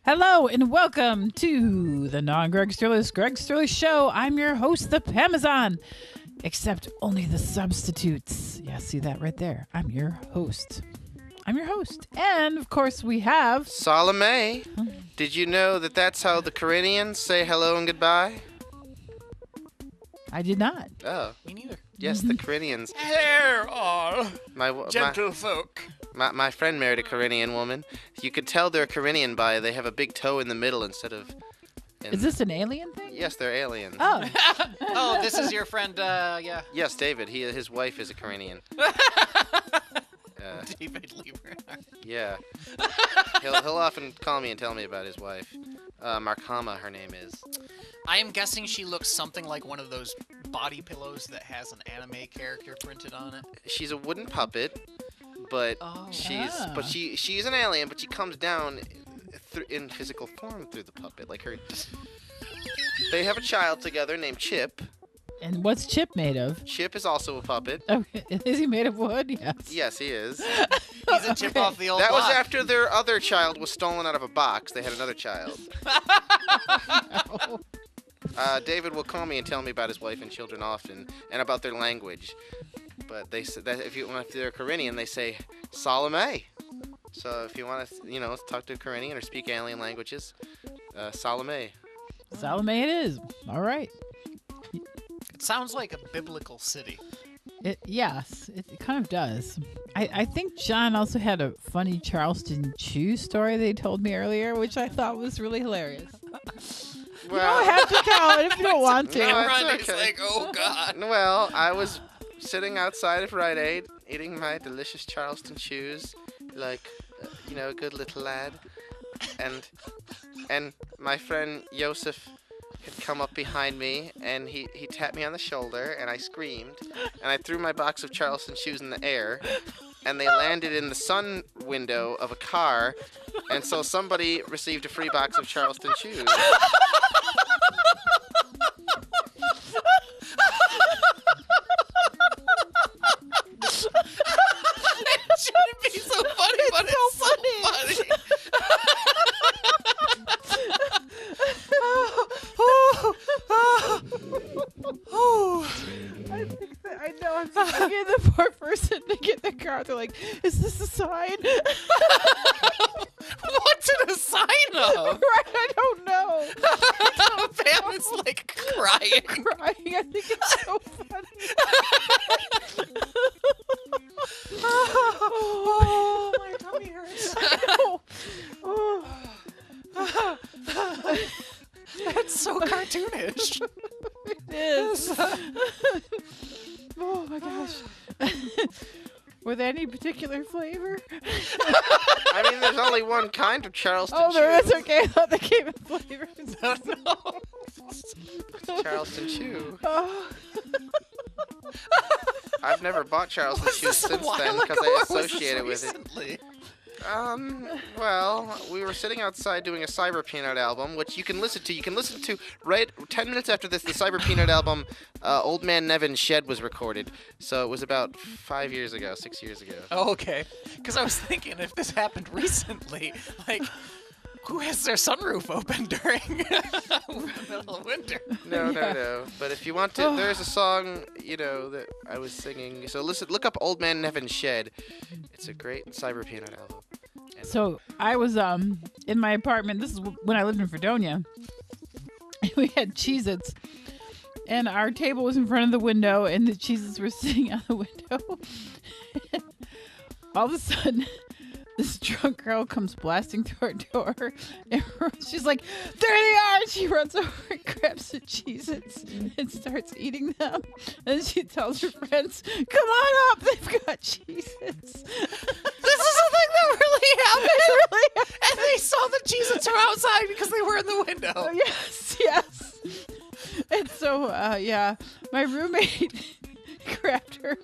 Hello and welcome to the non-Greg Sterlace Show. I'm your host, the Pam John, except only the substitutes. Yeah, see that right there. I'm your host. And, of course, we have... Salome. Did you know that that's how the Carinians say hello and goodbye? I did not. Oh. Me neither. Yes, the Carinians. Hello, all My gentlefolk. My friend married a Carinian woman. You could tell they're Carinian by they have a big toe in the middle instead of... Is this an alien thing? Yes, they're aliens. Oh. Oh, this is your friend, yeah. Yes, David. His wife is a Carinian. David Lieber. Yeah. He'll often call me and tell me about his wife. Markama, her name is. I am guessing she looks something like one of those body pillows that has an anime character printed on it. She's a wooden puppet, but she's an alien, but she comes down in physical form through the puppet, like her. They have a child together named Chip. And what's Chip made of? Chip is also a puppet. Okay. Is he made of wood? Yes. Yes, he is. He's a Chip off the old That block. was after their other child was stolen out of a box. They had another child. David will call me and tell me about his wife and children often, and about their language. But they said that if they're Carinian, they say Salome. So if you want to, talk to a Carinian or speak alien languages, Salome. Salome it is. All right. It sounds like a biblical city. Yes, it kind of does. I think John also had a funny Charleston Chew story they told me earlier, which I thought was really hilarious. You don't have to tell it if you don't want to. No, It's okay. like, oh, God. Well, I was sitting outside of Rite Aid, eating my delicious Charleston Chews, like, a good little lad. And my friend Joseph had come up behind me, and he tapped me on the shoulder, and I screamed, and I threw my box of Charleston Chews in the air, and they landed in the sun window of a car, and so somebody received a free box of Charleston Chews. It shouldn't be so funny, but it's so funny. I know. I'm just thinking of the poor person to get in the car. They're like, "Is this a sign?" What's it a sign of? Right? I don't know. Pam is like crying. Crying. I think it's so funny. Oh, my tummy hurts. That's so cartoonish. It is. Oh my gosh. Were there any particular flavor? I mean, there's only one kind of Charleston Oh, there Chew. is. Okay, I thought they came in flavors. No. Charleston Chew. Oh. I've never bought Charleston Was Chew this a since while then because ago, I or was this associate it with it. recently? Well, we were sitting outside doing a Cyber Peanut album, which you can listen to. You can listen to right 10 minutes after this. The Cyber Peanut album, Old Man Nevin's Shed was recorded. So it was about 6 years ago. Oh, okay. Because I was thinking if this happened recently, like, who has their sunroof open during the middle of winter? No. But if you want to, there's a song, that I was singing. So look up Old Man Nevin's Shed. It's a great Cyber Peanut album. And So I was in my apartment. This is when I lived in Fredonia. And we had Cheez-Its. And our table was in front of the window, and the Cheez-Its were sitting out the window. All of a sudden, this drunk girl comes blasting through our door. And she's like, "There they are!" And she runs over and grabs the Cheez-Its and starts eating them. And she tells her friends, "Come on up, they've got Cheez-Its." This is a thing that really happened. And they saw the Cheez-Its from outside because they were in the window. Oh, yes. And so, my roommate grabbed her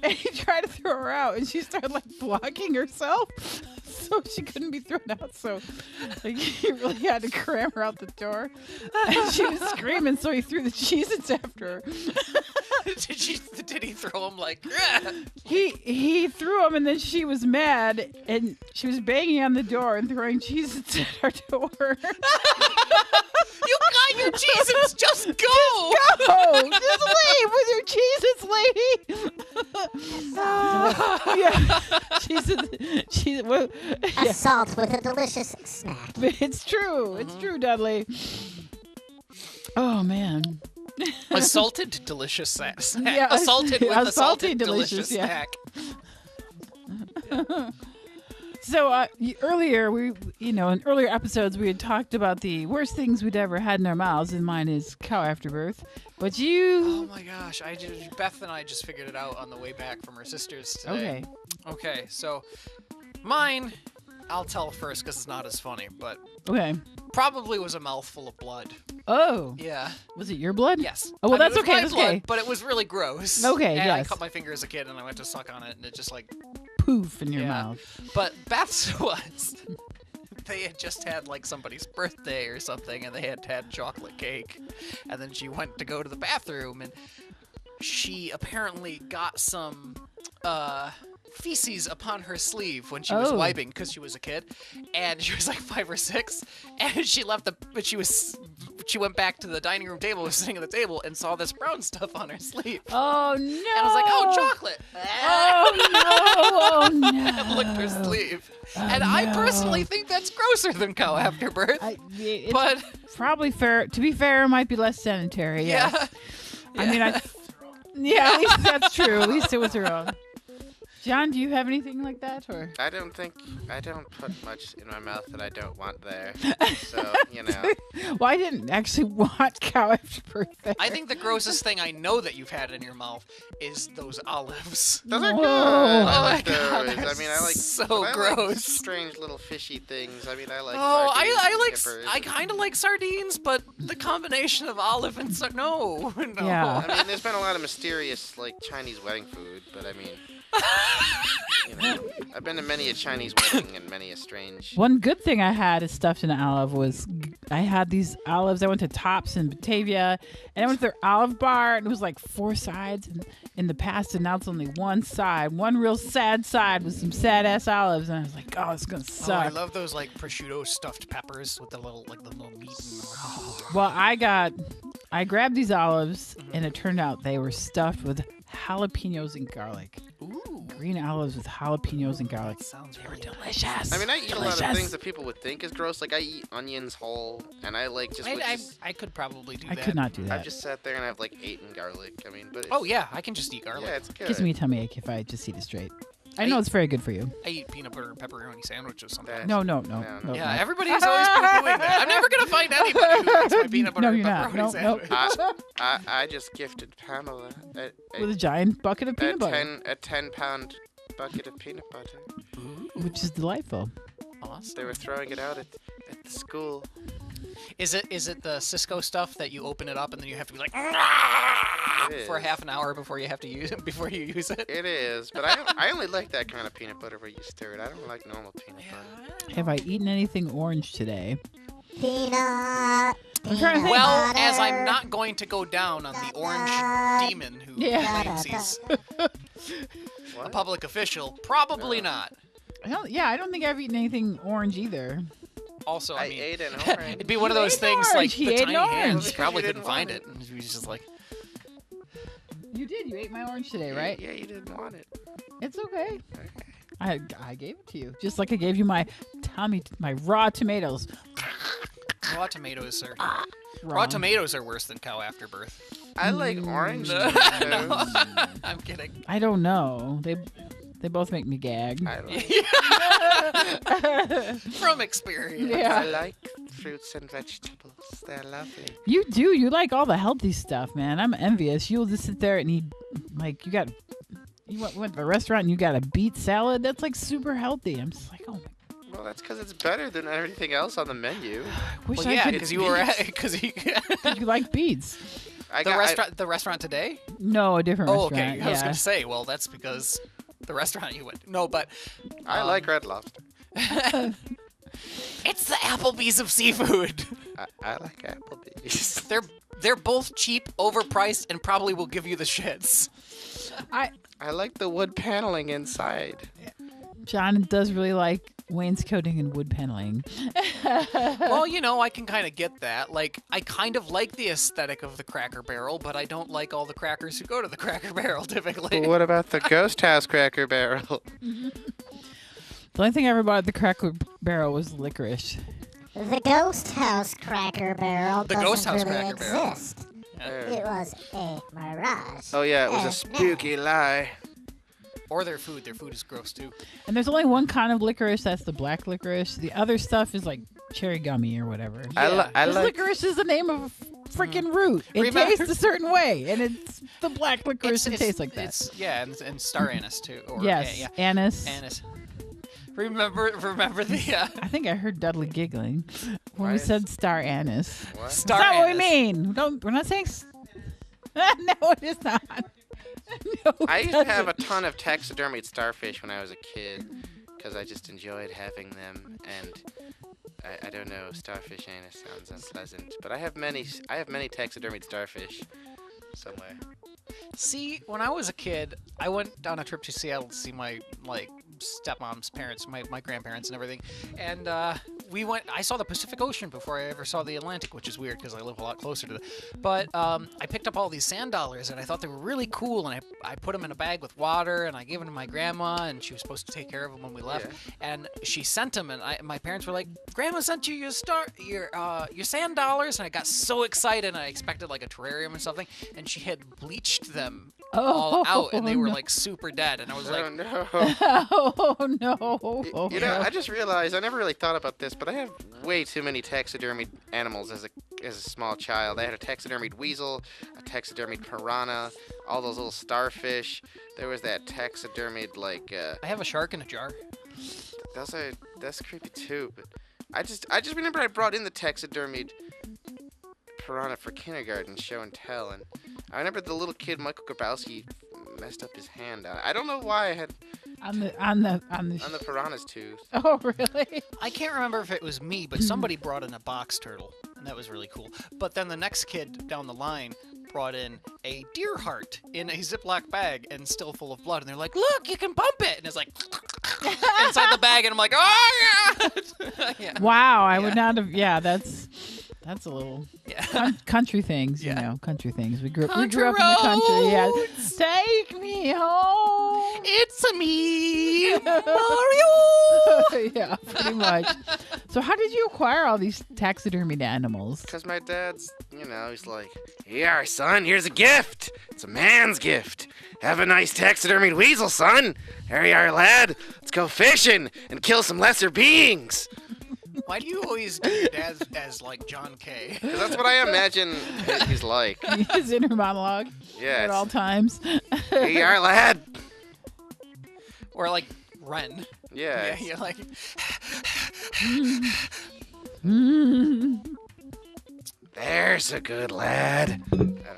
and he tried to throw her out, and she started blocking herself so she couldn't be thrown out. So he really had to cram her out the door, and she was screaming, so he threw the Cheez-Its after her. Did he throw him like? He threw them, and then she was mad, and she was banging on the door and throwing Cheez-Its at our door. You got your Cheez-Its. Just go. Go! Just leave with your Cheez-Its, lady. Yeah, Cheez-Its. Well, yeah. Assault with a delicious snack. It's true. It's true, Dudley. Oh man. Assaulted delicious snack. Yeah, Assaulted with assaulted delicious, delicious yeah. snack. So earlier, in earlier episodes, we had talked about the worst things we'd ever had in our mouths, and mine is cow afterbirth. But Oh my gosh! Beth and I just figured it out on the way back from her sister's today. Okay, so mine, I'll tell first because it's not as funny, but Okay. probably was a mouthful of blood. Oh. Yeah. Was it your blood? Yes. Oh, well, I mean, that's it was okay. my That's blood, okay. But it was really gross. Okay, and I yes. cut my finger as a kid, and I went to suck on it, and it just like. Poof in your Yeah. mouth. But Beth's was. They had just had like somebody's birthday or something, and they had had chocolate cake, and then she went to go to the bathroom, and she apparently got some feces upon her sleeve when she was Oh. wiping because she was a kid, and she was like 5 or 6, and she left but she went back to the dining room table, was sitting at the table, and saw this brown stuff on her sleeve. Oh no! And I was like, "Oh, chocolate!" Oh no! Oh no! I licked her sleeve, and I personally think that's grosser than cow afterbirth. It's But probably fair. To be fair, it might be less sanitary. yeah, Yes. I mean, yeah. At least that's true. At least it was her own. John, do you have anything like that, or? I don't put much in my mouth that I don't want there. So, Well, I didn't actually want cow afterbirth. There. I think the grossest thing I know that you've had in your mouth is those olives. those are Whoa. good. Oh I my like those. God, I they're mean, I like so but I like gross. strange little fishy things. I mean, I like. Oh, sardines and skippers I and- kind of like sardines, but the combination of olive and no. Yeah. I mean, there's been a lot of mysterious, like, Chinese wedding food, but I mean, I've been to many a Chinese wedding and many a strange. One good thing I had is stuffed in an olive was I had these olives. I went to Tops in Batavia, and I went to their olive bar, and it was like 4 sides in the past, and now it's only one side. One real sad side with some sad ass olives, and I was like, oh, it's gonna Oh, suck. I love those like prosciutto stuffed peppers with the little meat. Well, I grabbed these olives, and it turned out they were stuffed with jalapenos and garlic. Ooh, Green olives with jalapenos and garlic. sounds They were really delicious. I mean, I eat a lot of Delicious. things that people would think is gross. Like, I eat onions whole, and I like just. I could probably do I that. could not do I've that. just sat there and I've like eaten garlic. I mean, but. It's, Oh yeah, I can just eat garlic. Yeah, it's good. Gives me a tummy ache if I just eat it straight. I know it's very good for you. I eat peanut butter and pepperoni sandwiches sometimes. No. No. Yeah, everybody's always been doing that. I'm never gonna find anybody who likes my peanut butter No, and you're not. pepperoni No, sandwich. I just gifted Pamela With a giant bucket of peanut butter, a 10-pound bucket of peanut butter. which is delightful. Awesome. They were throwing it out at the school. Is it the Cisco stuff that you open it up and then you have to be like It for is. half an hour before you have to use it before you use it? It is, but I only like that kind of peanut butter where you stir it. I don't like normal peanut butter. Have I eaten anything orange today? Peanut. I'm trying to think. Well, butter. as I'm not going to go down on the orange demon who Yeah. claims he's a What? public official, probably not. I don't think I've eaten anything orange either. Also, I I mean, ate an orange. it'd be one of You those ate things orange. like He the ate tiny orange. hands Because probably you couldn't didn't find want it. And he was just like, You did. You ate my orange today, right? Yeah, you didn't want it. It's okay. Okay. I gave it to you, just like I gave you my raw tomatoes. raw tomatoes are Raw. tomatoes are worse than cow afterbirth. I like orange No. tomatoes. I'm kidding. I don't know. They both make me gag. I like, From experience. I Yeah. like fruits and vegetables. They're lovely. You do. You like all the healthy stuff, man. I'm envious. You'll just sit there and eat, like, you went to a restaurant and you got a beet salad. That's like super healthy. I'm just like, oh my. Well, that's because it's better than everything else on the menu. I wish Well, I yeah, could. because you were because you You like beets? the restaurant today. No, a different Oh, restaurant. okay. I was Yeah. gonna say, well, that's because the restaurant you went. No, but I like Red Lobster. it's the Applebee's of seafood. I like Applebee's. They're both cheap, overpriced, and probably will give you the shits. I like the wood paneling inside. John does really like wainscoting and wood paneling. Well, I can kind of get that. Like, I kind of like the aesthetic of the Cracker Barrel, but I don't like all the crackers who go to the Cracker Barrel typically. But what about the Ghost House Cracker Barrel? The only thing I ever bought at the Cracker Barrel was licorice. The Ghost House Cracker Barrel The doesn't Ghost House really Cracker Barrel. exist. It was a mirage. Oh yeah, it was a And spooky lie. Or their food. Their food is gross too. And there's only one kind of licorice. That's the black licorice. The other stuff is like cherry gummy or whatever. I Because like. licorice is the name of a freaking root. It Remember- tastes a certain way, and it's the black licorice that tastes like that. And star anise too. Or, Yes, yeah, anise. anise. Remember the I think I heard Dudley giggling when Why we is- said star anise. What? star That's not what we anise. mean. We're not saying. No, it is not. No, I it used to have a doesn't. ton of taxidermied starfish when I was a kid because I just enjoyed having them. And I don't know, starfish anus sounds unpleasant, but I have many taxidermied starfish somewhere. See, when I was a kid, I went on a trip to Seattle to see my stepmom's parents, my grandparents and everything, and I saw the Pacific Ocean before I ever saw the Atlantic, which is weird because I live a lot closer to but I picked up all these sand dollars and I thought they were really cool, and I put them in a bag with water and I gave them to my grandma, and she was supposed to take care of them when we left, and she sent them, and my parents were like, "Grandma sent you your sand dollars," and I got so excited, and I expected like a terrarium or something, and she had bleached them all out, and they were no. like super dead, and I was like, Oh no. Oh no! You know, I just realized I never really thought about this, but I have way too many taxidermied animals as a small child. I had a taxidermied weasel, a taxidermied piranha, all those little starfish. There was that taxidermied I have a shark in a jar. that's creepy too. But I just remember I brought in the taxidermied piranha for kindergarten show and tell, and I remember the little kid Michael Grabowski messed up his hand on it. I don't know why I had on the on the piranha's tooth. Oh really? I can't remember if it was me, but somebody brought in a box turtle, and that was really cool. But then the next kid down the line brought in a deer heart in a Ziploc bag and still full of blood, and they're like, "Look, you can pump it," and it's like inside the bag, and I'm like, "Oh yeah!" Yeah. Wow, I would not have. Yeah, that's a little Yeah. country things. Yeah. You know, country things. We grew up Country in the country. Yeah, roads. take me home. It's a me, Mario. Yeah, pretty much. So, how did you acquire all these taxidermied animals? Because my dad's, he's like, "Here, son, here's a gift. It's a man's gift. Have a nice taxidermied weasel, son. Here you are, lad. Let's go fishing and kill some lesser beings." Why do you always do your dad as like John Kay? 'Cause that's what I imagine he's like. His inner monologue Yeah. at all times. Here you are, lad. Or like Ren? Yeah. Yeah, you're like, There's a good lad. I don't know.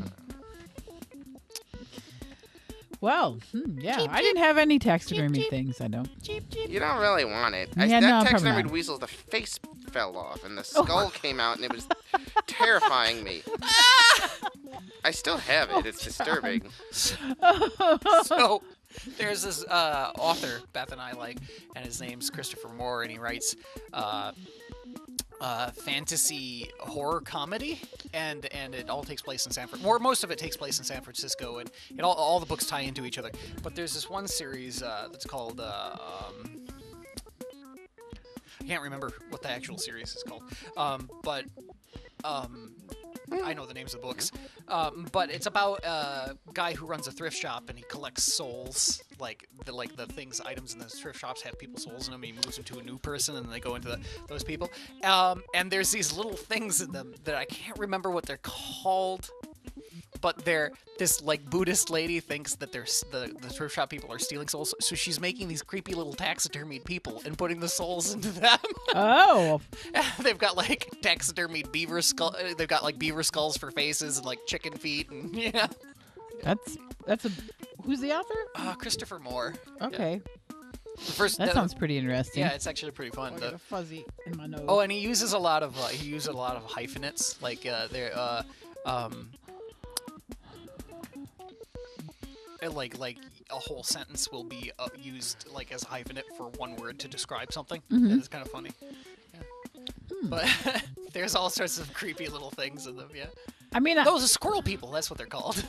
Well, yeah, I didn't have any taxidermy things. I don't. You don't really want it. Yeah, no, that probably taxidermied not. weasel, the face fell off and the skull came out, and it was terrifying me. I still have it. It's disturbing. so there's this author Beth and I like, and his name's Christopher Moore, and he writes fantasy horror comedy, and it all takes place in most of it takes place in San Francisco, and all the books tie into each other. But there's this one series that's called I can't remember what the actual series is called, but I know the names of the books, but it's about a guy who runs a thrift shop, and he collects souls, like the items in the thrift shops have people's souls in them. He moves them to a new person, and then they go into those people. And there's these little things in them that I can't remember what they're called, but this like Buddhist lady thinks that the thrift shop people are stealing souls, so she's making these creepy little taxidermied people and putting the souls into them. Oh, They've got like taxidermied beaver skull. They've got like beaver skulls for faces and like chicken feet, and yeah. that's a. Who's the author? Christopher Moore. Okay. That sounds pretty interesting. Yeah, it's actually pretty fun. I got a fuzzy in my nose. Oh, and he uses a lot of hyphenates, like like a whole sentence will be used like as a hyphenate for one word to describe something. Mm-hmm. It's kind of funny. Yeah. But there's all sorts of creepy little things in them. Yeah. I mean, those are squirrel people. That's what they're called.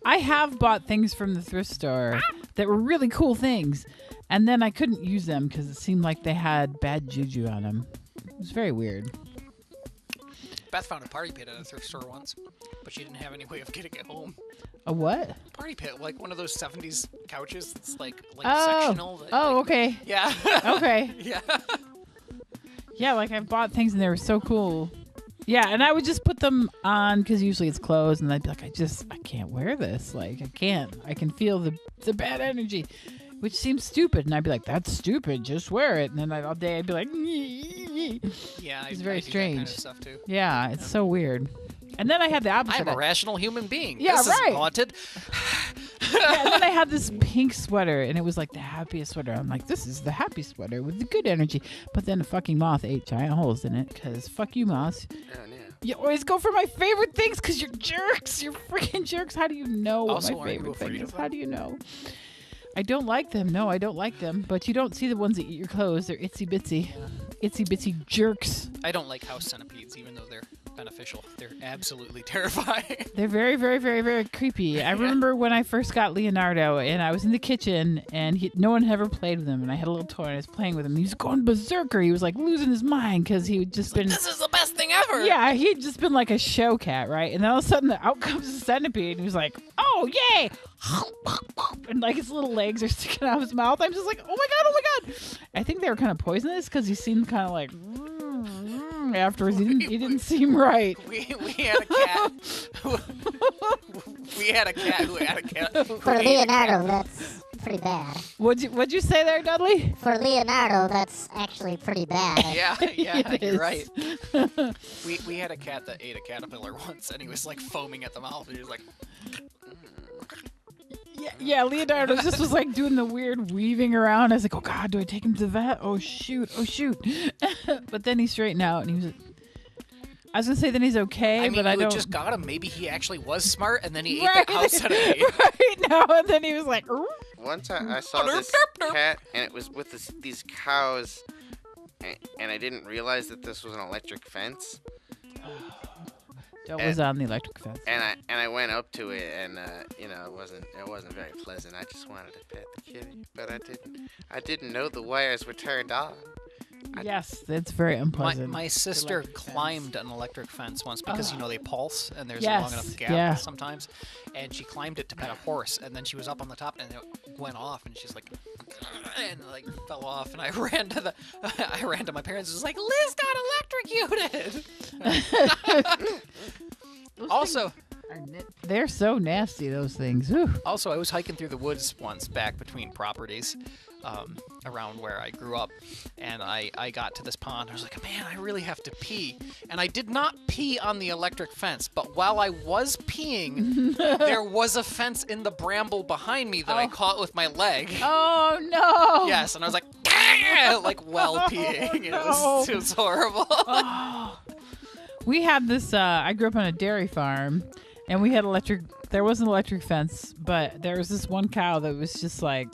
I have bought things from the thrift store that were really cool things, and then I couldn't use them because it seemed like they had bad juju on them. It was very weird. Beth found a party pit at a thrift store once, but she didn't have any way of getting it home. A what? Party pit, like one of those 70s couches that's like Oh. sectional. Okay. Yeah. Okay. Yeah. Yeah, like I've bought things and they were so cool. Yeah, and I would just put them on because usually it's closed, and I'd be like, I can't wear this. Like, I can't. I can feel the bad energy, which seems stupid. And I'd be like, that's stupid. Just wear it. And then all day I'd be like, Yeah, it's very I do strange. that kind of stuff too. Yeah, it's so weird. And then I had the opposite. I'm a rational human being. Yeah, this right. isn't haunted. Yeah, and then I had this pink sweater, and it was like the happiest sweater. I'm like, this is the happy sweater with the good energy. But then a fucking moth ate giant holes in it, because fuck you, moths. Oh, no. You always go for my favorite things because you're jerks. You're freaking jerks. How do you know what Also, my aren't you favorite thing afraid is? of How them? do you know? I don't like them. No, I don't like them. But you don't see the ones that eat your clothes. They're itsy bitsy. Itsy bitsy jerks. I don't like house centipedes, even though they're beneficial. They're absolutely terrifying. They're very, very, very, very creepy. I remember when I first got Leonardo, and I was in the kitchen, and no one had ever played with him, and I had a little toy, and I was playing with him. He was going berserker. He was like losing his mind because he had just been. This is the best thing ever. Yeah, he had just been like a show cat, right? And then all of a sudden, out comes the centipede, and he was like, "Oh yay!" And like his little legs are sticking out of his mouth. I'm just like, "Oh my god, oh my god!" I think they were kind of poisonous because he seemed kind of like. Afterwards, he didn't seem right. We had a cat. We had a cat who had a cat. For Leonardo, that's pretty bad. What'd you say there, Dudley? For Leonardo, that's actually pretty bad. Yeah, It you're is. right. We had a cat that ate a caterpillar once, and he was like foaming at the mouth. And he was like, Yeah, Leonardo just was like doing the weird weaving around. I was like, oh god, do I take him to the vet? Oh shoot. But then he straightened out, and he was. I was gonna say then he's okay, I mean, but I you don't. just got him. Maybe he actually was smart, and then he Right. ate the house centipede. Right now, and then he was like, "Ooh." One time I saw this cat, and it was with these cows, and I didn't realize that this was an electric fence. That was on the electric fence. And I went up to it, and it wasn't very pleasant. I just wanted to pet the kitty, but I didn't know the wires were turned on. Yes, that's very unpleasant. My sister Electric fence. climbed an electric fence once because they pulse and there's a Yes, long enough gap yeah. sometimes, and she climbed it to pet a horse, and then she was up on the top and it went off, and she's like, and like fell off, and I ran to my parents and was like, Liz got electrocuted. Also, They're so nasty, those things. Whew. I was hiking through the woods once back between properties around where I grew up, and I got to this pond. I was like, man, I really have to pee. And I did not pee on the electric fence, but while I was peeing, there was a fence in the bramble behind me that I caught with my leg. Oh no! Yes, and I was like, "Ah!" like while peeing. It was horrible. We had this. I grew up on a dairy farm, and we had electric. There was an electric fence, but there was this one cow that was just like,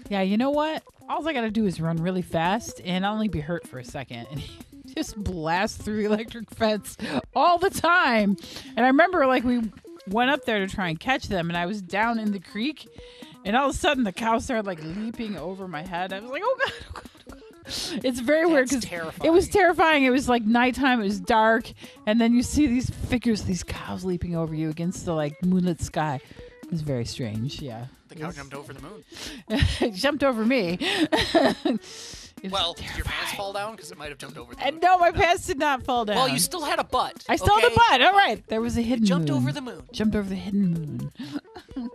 yeah, you know what? All I gotta do is run really fast, and I'll only be hurt for a second. And he just blasts through the electric fence all the time. And I remember, like, we went up there to try and catch them, and I was down in the creek, and all of a sudden the cow started like leaping over my head. I was like, oh god, oh god. Oh god. It's very weird because it was terrifying. It was like nighttime. It was dark, and then you see these figures, these cows leaping over you against the like moonlit sky. It was very strange. Yeah, The cow jumped over the moon. it jumped over me. Well, did your pants fall down? Because it might have jumped over the moon. And no, my pants did not fall down. Well, you still had a butt. I still had okay? a butt. All right, there was a hidden Jumped moon. over the moon. Jumped over the hidden moon.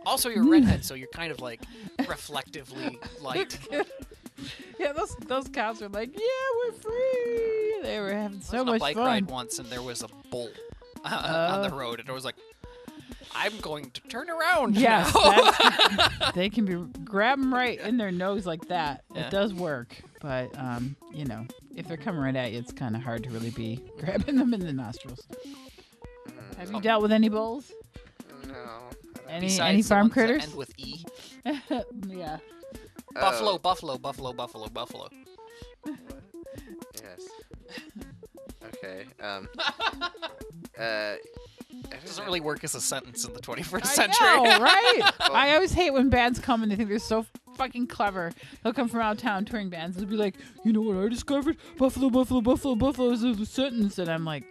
Also, you're a redhead, so you're kind of like reflectively light. Yeah, those cows were like, yeah, we're free. They were having so I was on much a bike fun. ride once, and there was a bull on the road, and I was like, I'm going to turn around. Yes, now. they can be grab them right in their nose like that. Yeah. It does work, but if they're coming right at you, it's kind of hard to really be grabbing them in the nostrils. Have you dealt with any bulls? No. Any Besides the farm ones that critters? end with E. Yeah. Buffalo, buffalo, buffalo, buffalo, buffalo. Yes. Okay. It doesn't really work as a sentence in the 21st I century. know, right? I always hate when bands come and they think they're so fucking clever. They'll come from out of town touring bands. They'll be like, you know what I discovered? Buffalo, buffalo, buffalo, buffalo is a sentence. And I'm like,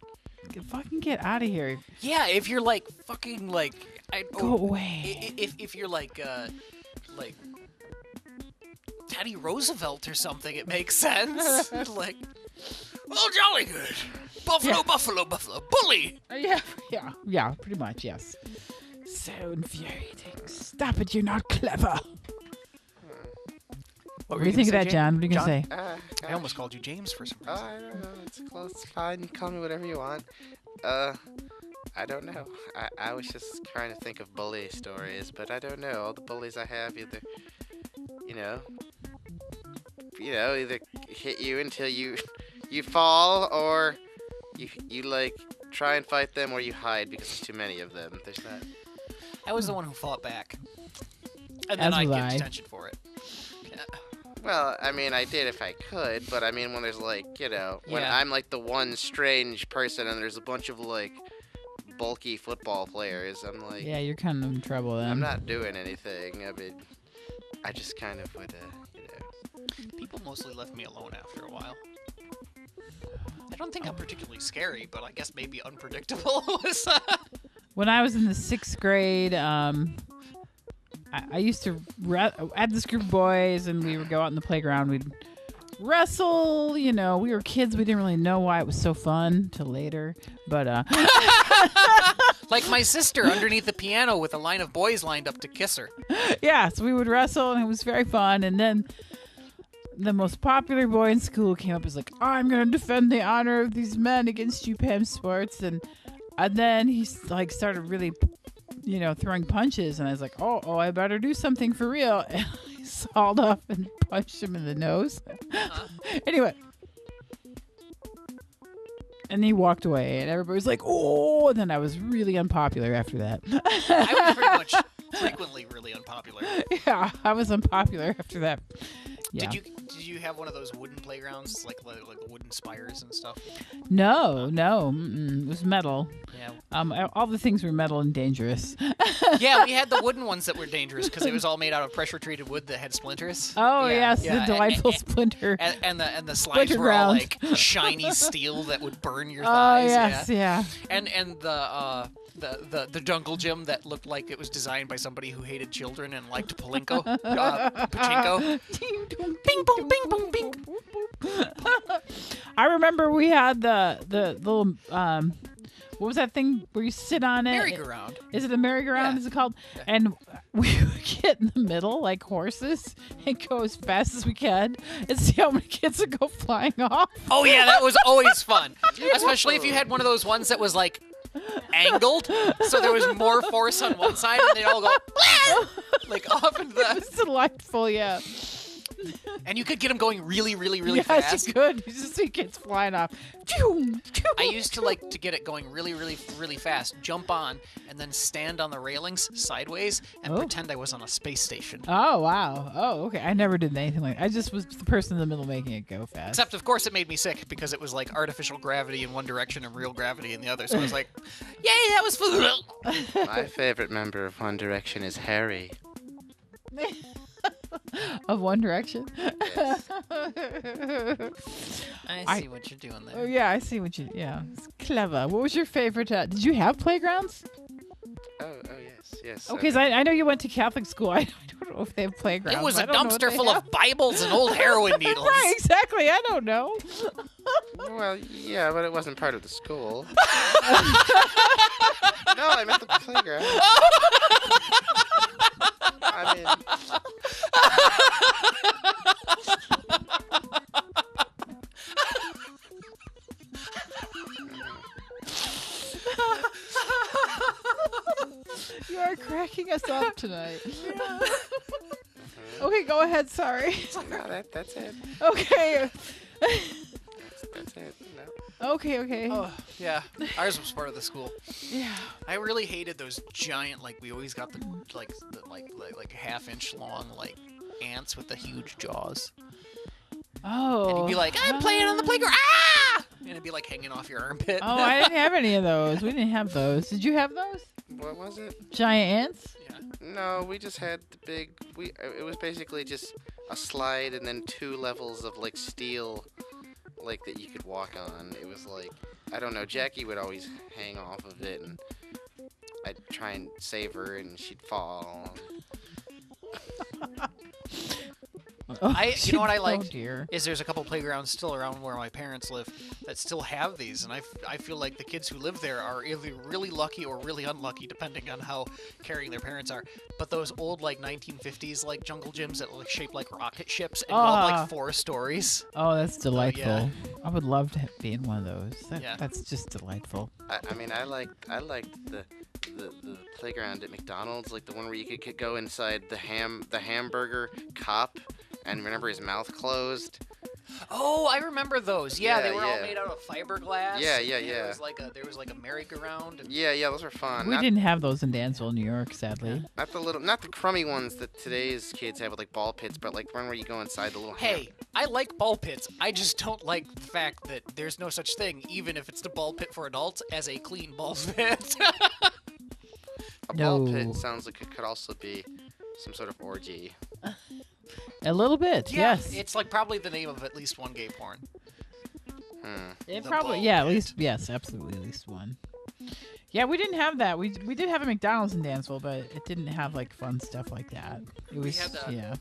fucking get out of here. Yeah, if you're like fucking like Go away. If you're like Teddy Roosevelt or something, it makes sense. Like, well, jolly good. Buffalo, Yeah. buffalo, buffalo, bully. Yeah, pretty much, yes. So infuriating. Stop it, you're not clever. What do you think of that, John? What are you going to say? I almost called you James for some reason. I don't know. It's close. It's fine. You can call me whatever you want. I don't know. I was just trying to think of bully stories, but I don't know. All the bullies I have either, either hit you until you fall, or you like try and fight them, or you hide because there's too many of them. There's not. I was the one who fought back, and then As I'd was get I. detention for it. Well, I mean, I did if I could, but I mean, when there's like, when Yeah. I'm like the one strange person and there's a bunch of like bulky football players, I'm like, Yeah, you're kind of in trouble then. I'm not doing anything. I mean, I just kind of would, People mostly left me alone after a while. I don't think I'm particularly scary, but I guess maybe unpredictable was. When I was in the 6th grade, I used to I had this group of boys, and we would go out in the playground. We'd wrestle. We were kids. We didn't really know why it was so fun till later. But Like my sister underneath the piano with a line of boys lined up to kiss her. yeah, so we would wrestle, and it was very fun. And then the most popular boy in school came up and was like, I'm going to defend the honor of these men against you, Pam Sports. And then he like started really, throwing punches. And I was like, oh, I better do something for real. And I sawed off and punched him in the nose. Anyway. And he walked away, and everybody was like, oh, and then I was really unpopular after that. I was pretty much frequently really unpopular. Yeah, I was unpopular after that. Yeah. Did you have one of those wooden playgrounds, like wooden spires and stuff? No. It was metal. Yeah. All the things were metal and dangerous. Yeah, we had the wooden ones that were dangerous because it was all made out of pressure-treated wood that had splinters. Oh, Yeah, yes, yeah, the delightful splinter. And the slides Splinter were all ground. like shiny steel that would burn your Oh, thighs. yes, yeah. And the jungle gym that looked like it was designed by somebody who hated children and liked pachinko. Bing boom, bing boom, bing. I remember we had the little what was that thing where you sit on it? Merry-go-round. Is it a merry-go-round? Yeah. Is it called? Yeah. And we would get in the middle like horses and go as fast as we can and see how many kids would go flying off. Oh yeah, that was always fun. Especially if you had one of those ones that was like angled, so there was more force on one side and they'd all go like off into It the. was delightful, yeah. And you could get them going really, really, really Yes, fast. you could. You just see kids flying off. I used to like to get it going really, really, really fast, jump on, and then stand on the railings sideways and pretend I was on a space station. Oh, wow. Oh, okay. I never did anything like that. I just was the person in the middle making it go fast. Except, of course, it made me sick because it was like artificial gravity in one direction and real gravity in the other. So I was like, yay, that was fun. My favorite member of One Direction is Harry. Of One Direction. Yes. I see what you're doing Oh, there. yeah, I see what you... Yeah, it's clever. What was your favorite... did you have playgrounds? Oh, yes. Okay, so I know you went to Catholic school. I don't know if they have playgrounds. It was I a don't know what dumpster they full have. of Bibles and old heroin needles. Right, exactly. I don't know. Well, yeah, but it wasn't part of the school. No, I meant the playground. I mean... waking us up tonight. Okay, go ahead. Sorry. No, that's it. Okay. That's it. No. Okay. Oh, yeah. Ours was part of the school. Yeah. I really hated those giant, like, we always got the half-inch long, like, ants with the huge jaws. Oh. And you'd be like, I'm playing on the playground. Ah! And it'd be like hanging off your armpit. Oh, I didn't have any of those. We didn't have those. Did you have those? What was it? Giant ants? Yeah. No, we just had the big. It was basically just a slide and then 2 levels of like steel, like that you could walk on. It was like, I don't know. Jackie would always hang off of it, and I'd try and save her, and she'd fall. You know what I like Oh, dear. is there's a couple playgrounds still around where my parents live that still have these, and I feel like the kids who live there are either really lucky or really unlucky, depending on how caring their parents are. But those old like 1950s like jungle gyms that look shaped like rocket ships and go up like 4 stories. Oh, that's delightful. yeah. I would love to be in one of those. Yeah. That's just delightful. I mean, I like the playground at McDonald's, like the one where you could go inside the hamburger cup, and remember his mouth closed. Oh, I remember those. Yeah, they Yeah, were all yeah. made out of fiberglass. Yeah. and There was like a merry-go-round. And Yeah, those were fun. We didn't have those in Dansville, New York, sadly. Not the crummy ones that today's kids have with like ball pits, but like one where you go inside the little. Hey, I like ball pits. I just don't like the fact that there's no such thing, even if it's the ball pit for adults, as a clean ball pit. A ball No. pit sounds like it could also be some sort of orgy. A little bit, yes. It's like probably the name of at least one gay porn. It the probably, ball yeah, at pit. least, yes, absolutely, at least one. Yeah, we didn't have that. We did have a McDonald's in Dansville, but it didn't have like fun stuff like that. It was, had the- yeah.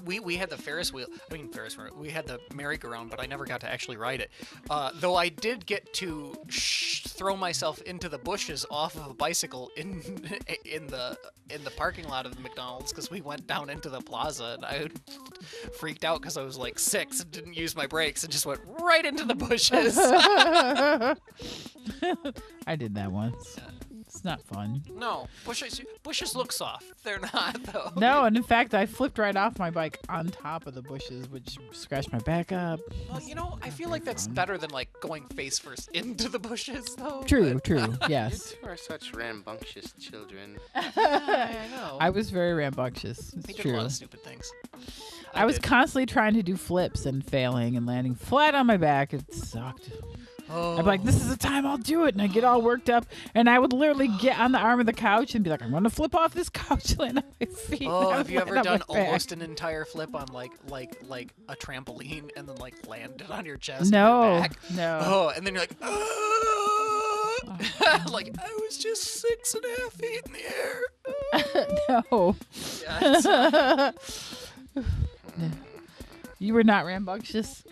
We had the Ferris wheel. We had the merry-go-round, but I never got to actually ride it. Though I did get to throw myself into the bushes off of a bicycle in the parking lot of the McDonald's because we went down into the plaza, and I freaked out because I was like 6 and didn't use my brakes and just went right into the bushes. I did that once. It's not fun. No, bushes look soft. They're not though. No, and in fact, I flipped right off my bike on top of the bushes, which scratched my back up. Well, I feel like that's better than like going face first into the bushes, though. True, true, You yes. two are such rambunctious children. I know. I was very rambunctious. We It's did a true. lot of stupid things. I was did. constantly trying to do flips and failing and landing flat on my back. It sucked. Oh. I'm like, this is the time I'll do it. And I get all worked up. And I would literally get on the arm of the couch and be like, I'm going to flip off this couch, land on my feet. Oh, and I have would you land ever on done my back. almost an entire flip on like a trampoline and then like landed on your chest? No, and back? no. Oh, and then you're like, "Ah!" Like I was just 6.5 feet in the air. No. Yeah, it's- You were not rambunctious?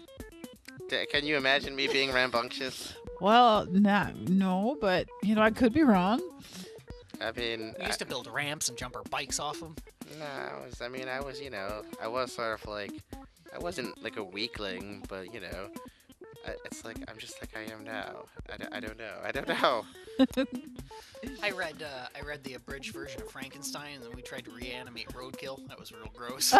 Can you imagine me being rambunctious? Well, no, but, I could be wrong. I mean, we used to build ramps and jump our bikes off them. I was sort of like, I wasn't like a weakling, but it's like I'm just like I am now. I don't know. I read the abridged version of Frankenstein, and then we tried to reanimate Roadkill. That was real gross.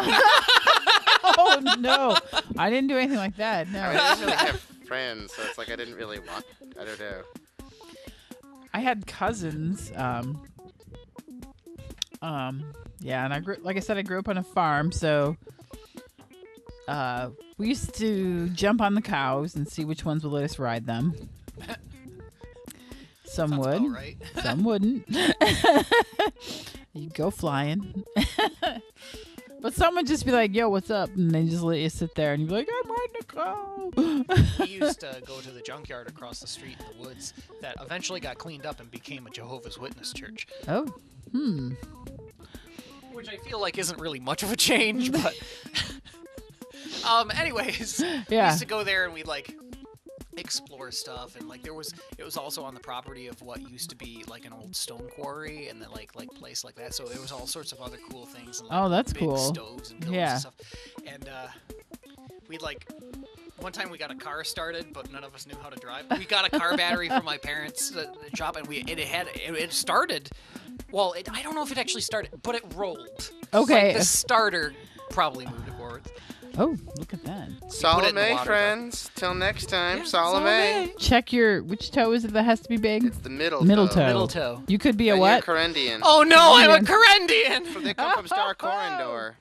Oh, no. I didn't do anything like that, I mean, no. I didn't really have friends, so it's like I didn't really want. I don't know. I had cousins. Yeah, and like I said, I grew up on a farm, so we used to jump on the cows and see which ones would let us ride them. Some Sounds would, about right. some wouldn't. You'd go flying. But some would just be like, yo, what's up? And they just let you sit there and you'd be like, I'm riding a cow. We used to go to the junkyard across the street in the woods that eventually got cleaned up and became a Jehovah's Witness church. Oh, Which I feel like isn't really much of a change, but... anyways, we Yeah. used to go there and we'd, like, explore stuff, and, like, it was also on the property of what used to be, like, an old stone quarry and, then like place like that, so there was all sorts of other cool things. And, like, Oh, that's big cool. stoves and pillars Yeah. and stuff. And, we'd, like... One time we got a car started, but none of us knew how to drive. We got a car battery from my parents' shop, and it started, Well, I don't know if it actually started, but it rolled. Okay. Like the starter probably moved it forwards. Oh, look at that. Salome, water, friends. Till next time, Yeah, Salome. Check which toe is it that has to be big? It's the middle Middle toe. toe. Middle toe. You could be a And what? you're Corendian. Oh no, I'm a Corendian! They come from Star Corendor.